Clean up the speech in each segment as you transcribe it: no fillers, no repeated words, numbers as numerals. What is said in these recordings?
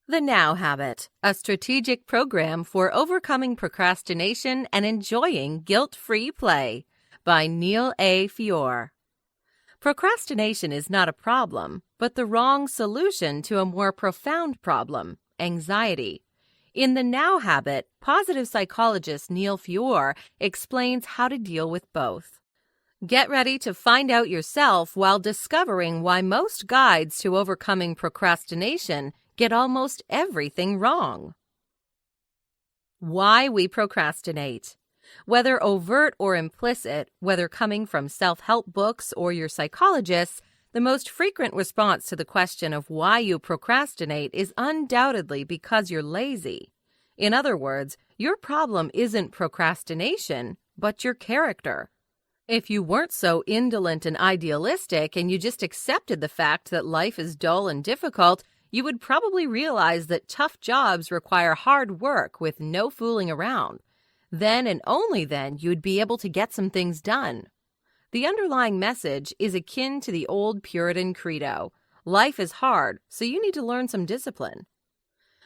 The Now Habit, a strategic program for overcoming procrastination and enjoying guilt-free play, by Neil A. Fiore. Procrastination is not a problem, but the wrong solution to a more profound problem, anxiety. In The Now Habit, positive psychologist Neil Fiore explains how to deal with both. Get ready to find out yourself while discovering why most guides to overcoming procrastination get almost everything wrong. Why we procrastinate. Whether overt or implicit, whether coming from self-help books or your psychologist, the most frequent response to the question of why you procrastinate is undoubtedly because you're lazy. In other words, your problem isn't procrastination, but your character. If you weren't so indolent and idealistic and you just accepted the fact that life is dull and difficult, you would probably realize that tough jobs require hard work with no fooling around. Then and only then you'd be able to get some things done. The underlying message is akin to the old Puritan credo. Life is hard, so you need to learn some discipline.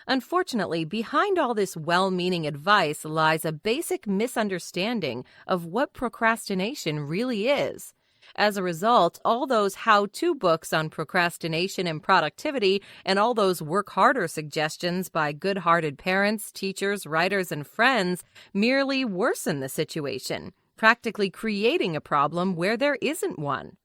Unfortunately, behind all this well-meaning advice lies a basic misunderstanding of what procrastination really is. As a result, all those how-to books on procrastination and productivity and all those work harder suggestions by good-hearted parents, teachers, writers, and friends merely worsen the situation, practically creating a problem where there isn't one.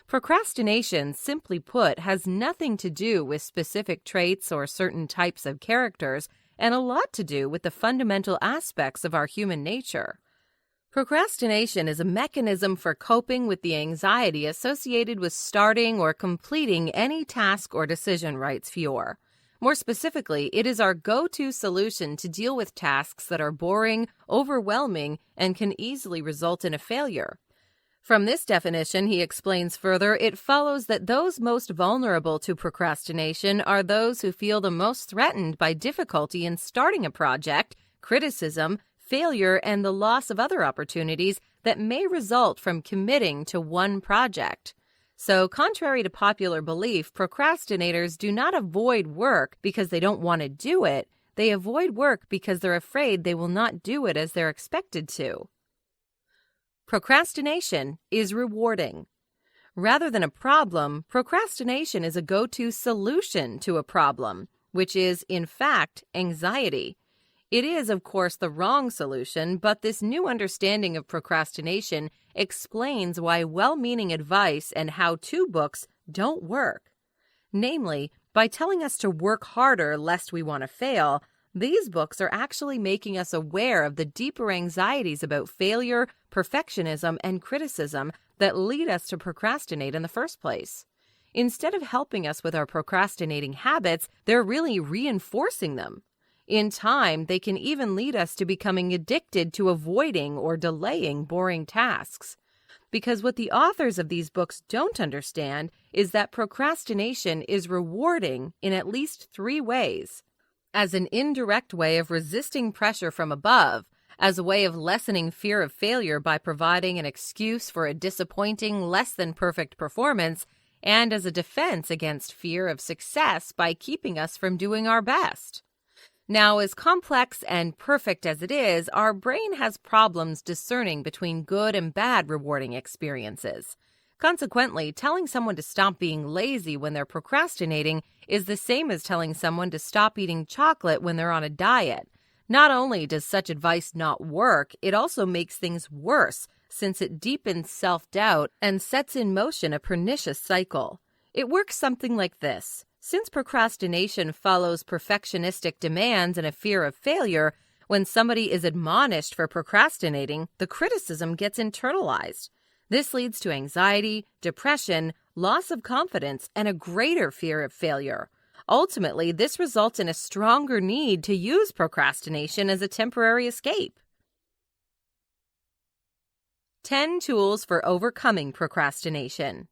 Procrastination, simply put, has nothing to do with specific traits or certain types of characters, and a lot to do with the fundamental aspects of our human nature. Procrastination is a mechanism for coping with the anxiety associated with starting or completing any task or decision, writes Fiore. More specifically, it is our go-to solution to deal with tasks that are boring, overwhelming, and can easily result in a failure. From this definition, he explains further, it follows that those most vulnerable to procrastination are those who feel the most threatened by difficulty in starting a project, criticism, failure, and the loss of other opportunities that may result from committing to one project. So, contrary to popular belief, procrastinators do not avoid work because they don't want to do it. They avoid work because they're afraid they will not do it as they're expected to. Procrastination is rewarding. Rather than a problem, procrastination is a go-to solution to a problem, which is, in fact, anxiety. It is, of course, the wrong solution, but this new understanding of procrastination explains why well-meaning advice and how-to books don't work. Namely, by telling us to work harder lest we want to fail, these books are actually making us aware of the deeper anxieties about failure, perfectionism, and criticism that lead us to procrastinate in the first place. Instead of helping us with our procrastinating habits, they're really reinforcing them. In time, they can even lead us to becoming addicted to avoiding or delaying boring tasks. Because what the authors of these books don't understand is that procrastination is rewarding in at least 3 ways. As an indirect way of resisting pressure from above, as a way of lessening fear of failure by providing an excuse for a disappointing, less-than-perfect performance, and as a defense against fear of success by keeping us from doing our best. Now, as complex and perfect as it is, our brain has problems discerning between good and bad rewarding experiences. Consequently, telling someone to stop being lazy when they're procrastinating is the same as telling someone to stop eating chocolate when they're on a diet. Not only does such advice not work, it also makes things worse, since it deepens self-doubt and sets in motion a pernicious cycle. It works something like this. Since procrastination follows perfectionistic demands and a fear of failure, when somebody is admonished for procrastinating, the criticism gets internalized. This leads to anxiety, depression, loss of confidence, and a greater fear of failure. Ultimately, this results in a stronger need to use procrastination as a temporary escape. 10 tools for overcoming procrastination.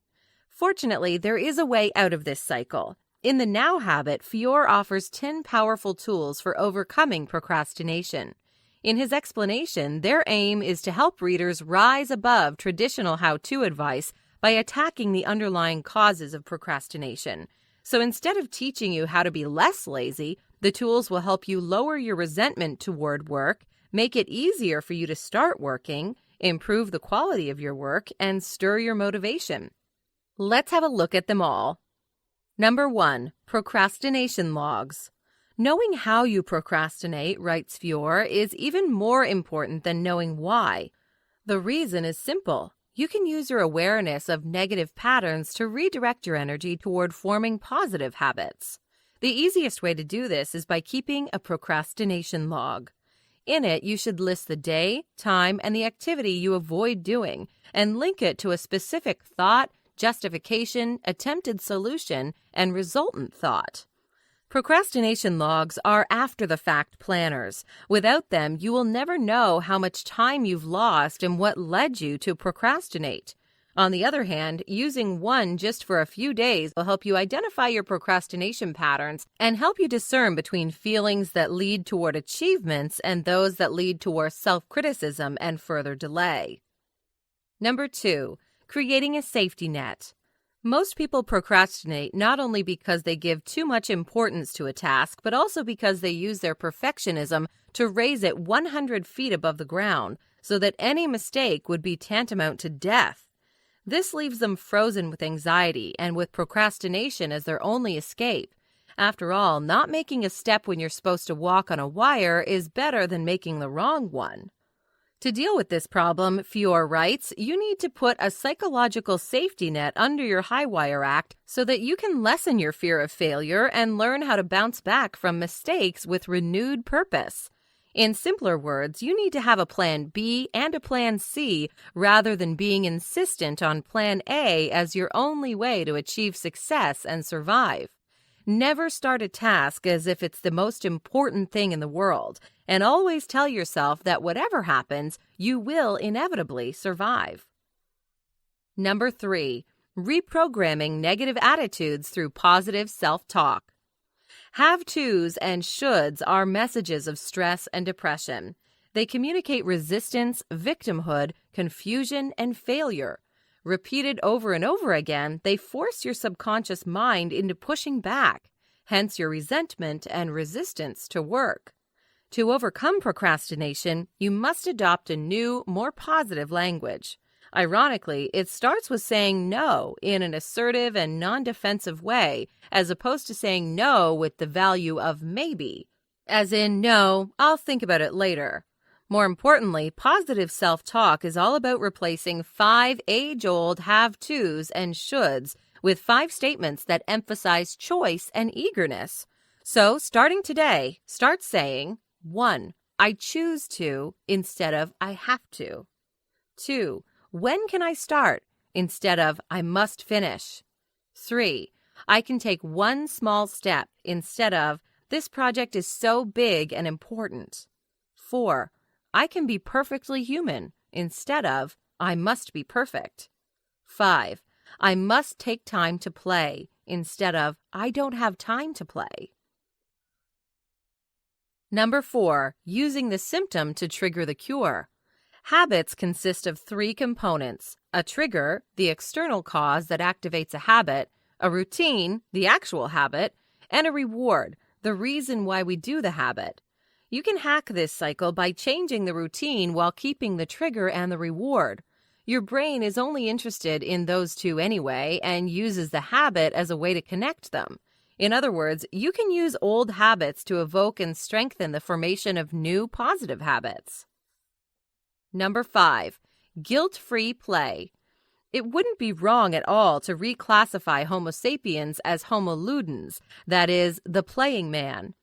Fortunately, there is a way out of this cycle. In The Now Habit, Fiore offers 10 powerful tools for overcoming procrastination. In his explanation, their aim is to help readers rise above traditional how-to advice by attacking the underlying causes of procrastination. So instead of teaching you how to be less lazy, the tools will help you lower your resentment toward work, make it easier for you to start working, improve the quality of your work, and stir your motivation. Let's have a look at them all. Number 1, procrastination logs. Knowing how you procrastinate, writes Fiore, is even more important than knowing why. The reason is simple. You can use your awareness of negative patterns to redirect your energy toward forming positive habits. The easiest way to do this is by keeping a procrastination log. In it, you should list the day, time, and the activity you avoid doing, and link it to a specific thought, justification, attempted solution, and resultant thought. Procrastination logs are after-the-fact planners. Without them, you will never know how much time you've lost and what led you to procrastinate. On the other hand, using one just for a few days will help you identify your procrastination patterns and help you discern between feelings that lead toward achievements and those that lead toward self-criticism and further delay. Number 2, creating a safety net. Most people procrastinate not only because they give too much importance to a task, but also because they use their perfectionism to raise it 100 feet above the ground, so that any mistake would be tantamount to death. This leaves them frozen with anxiety and with procrastination as their only escape. After all, not making a step when you're supposed to walk on a wire is better than making the wrong one. To deal with this problem, Fiore writes, you need to put a psychological safety net under your high wire act so that you can lessen your fear of failure and learn how to bounce back from mistakes with renewed purpose. In simpler words, you need to have a plan B and a plan C rather than being insistent on plan A as your only way to achieve success and survive. Never start a task as if it's the most important thing in the world, and always tell yourself that whatever happens, you will inevitably survive. Number 3, reprogramming negative attitudes through positive self-talk. Have-tos and shoulds are messages of stress and depression. They communicate resistance, victimhood, confusion, and failure. Repeated over and over again, they force your subconscious mind into pushing back, hence your resentment and resistance to work. To overcome procrastination, you must adopt a new, more positive language. Ironically, it starts with saying no in an assertive and non-defensive way, as opposed to saying no with the value of maybe, as in, no, I'll think about it later. More importantly, positive self-talk is all about replacing 5 age-old have-tos and shoulds with 5 statements that emphasize choice and eagerness. So, starting today, start saying, 1. I choose to instead of I have to. 2. When can I start instead of I must finish. 3. I can take one small step instead of this project is so big and important. 4. I can be perfectly human instead of I must be perfect. 5. I must take time to play instead of I don't have time to play. Number 4, using the symptom to trigger the cure. Habits consist of 3 components: a trigger, the external cause that activates a habit, a routine, the actual habit, and a reward, the reason why we do the habit. You can hack this cycle by changing the routine while keeping the trigger and the reward. Your brain is only interested in those 2 anyway and uses the habit as a way to connect them. In other words, you can use old habits to evoke and strengthen the formation of new positive habits. Number 5, guilt-free play. It wouldn't be wrong at all to reclassify Homo sapiens as Homo ludens, that is, the playing man.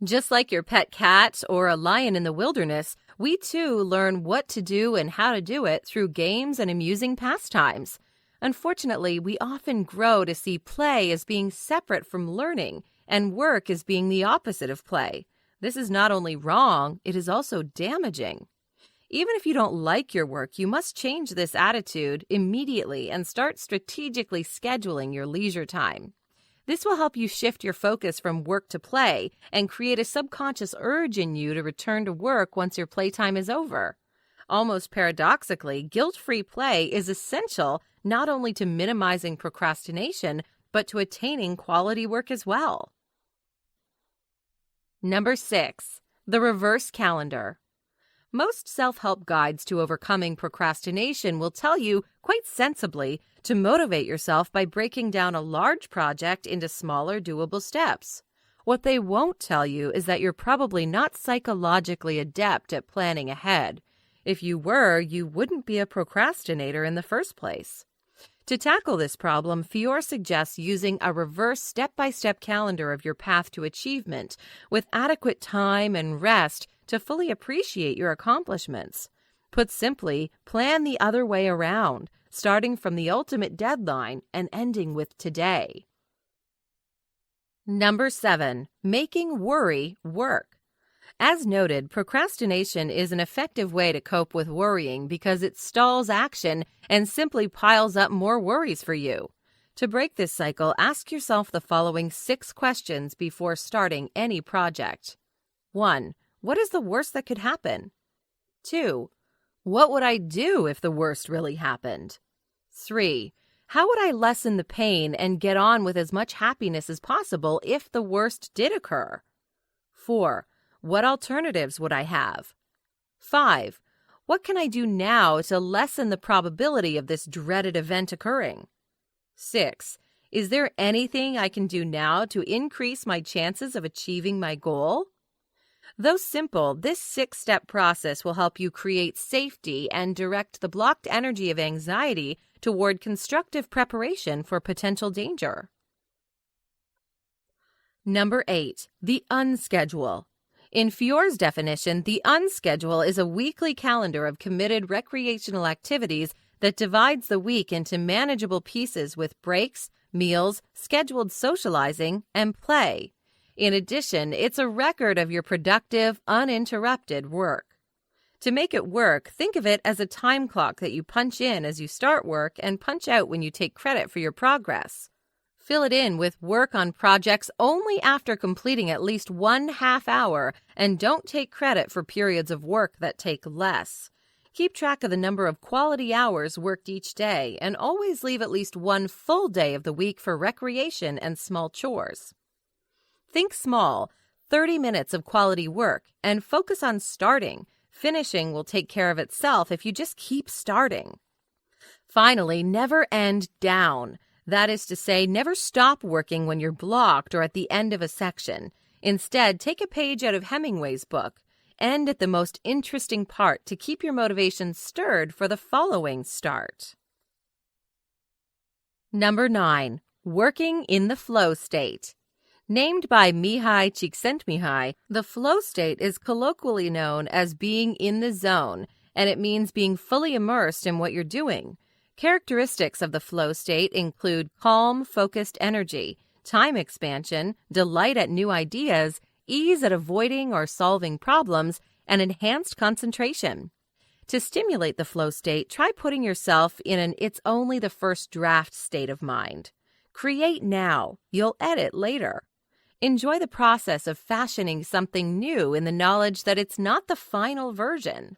Just like your pet cat or a lion in the wilderness, we too learn what to do and how to do it through games and amusing pastimes. Unfortunately, we often grow to see play as being separate from learning and work as being the opposite of play. This is not only wrong, it is also damaging. Even if you don't like your work, you must change this attitude immediately and start strategically scheduling your leisure time. This will help you shift your focus from work to play and create a subconscious urge in you to return to work once your playtime is over. Almost paradoxically, guilt-free play is essential not only to minimizing procrastination, but to attaining quality work as well. Number 6, the reverse calendar. Most self-help guides to overcoming procrastination will tell you, quite sensibly, to motivate yourself by breaking down a large project into smaller, doable steps. What they won't tell you is that you're probably not psychologically adept at planning ahead. If you were, you wouldn't be a procrastinator in the first place. To tackle this problem, Fiore suggests using a reverse step-by-step calendar of your path to achievement, with adequate time and rest to fully appreciate your accomplishments. Put simply, plan the other way around, starting from the ultimate deadline and ending with today. Number 7, making worry work. As noted, procrastination is an effective way to cope with worrying because it stalls action and simply piles up more worries for you. To break this cycle, ask yourself the following 6 questions before starting any project. 1. What is the worst that could happen? 2. What would I do if the worst really happened? 3. How would I lessen the pain and get on with as much happiness as possible if the worst did occur? 4. What alternatives would I have? 5. What can I do now to lessen the probability of this dreaded event occurring? 6. Is there anything I can do now to increase my chances of achieving my goal? Though simple, this 6-step process will help you create safety and direct the blocked energy of anxiety toward constructive preparation for potential danger. Number 8, the unschedule. In Fiore's definition, the unschedule is a weekly calendar of committed recreational activities that divides the week into manageable pieces with breaks, meals, scheduled socializing, and play. In addition, it's a record of your productive, uninterrupted work. To make it work, think of it as a time clock that you punch in as you start work and punch out when you take credit for your progress. Fill it in with work on projects only after completing at least 1 half-hour, and don't take credit for periods of work that take less. Keep track of the number of quality hours worked each day, and always leave at least 1 full day of the week for recreation and small chores. Think small, 30 minutes of quality work, and focus on starting. Finishing will take care of itself if you just keep starting. Finally, never end down. That is to say, never stop working when you're blocked or at the end of a section. Instead, take a page out of Hemingway's book. End at the most interesting part to keep your motivation stirred for the following start. Number 9, working in the flow state. Named by Mihai Csikszentmihalyi, the flow state is colloquially known as being in the zone, and it means being fully immersed in what you're doing. Characteristics of the flow state include calm, focused energy, time expansion, delight at new ideas, ease at avoiding or solving problems, and enhanced concentration. To stimulate the flow state, try putting yourself in an it's only the first draft state of mind. Create now. You'll edit later. Enjoy the process of fashioning something new in the knowledge that it's not the final version.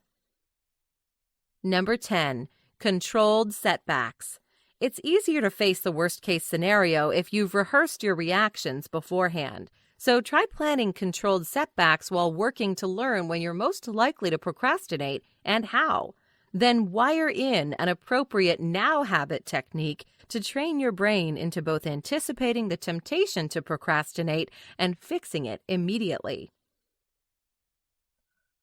Number 10. Controlled setbacks. It's easier to face the worst-case scenario if you've rehearsed your reactions beforehand. So try planning controlled setbacks while working to learn when you're most likely to procrastinate and how. Then wire in an appropriate now habit technique to train your brain into both anticipating the temptation to procrastinate and fixing it immediately.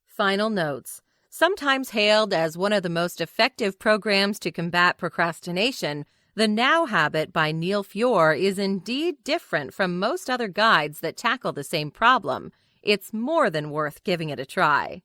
Final notes. Sometimes hailed as one of the most effective programs to combat procrastination, The Now Habit by Neil Fiore is indeed different from most other guides that tackle the same problem. It's more than worth giving it a try.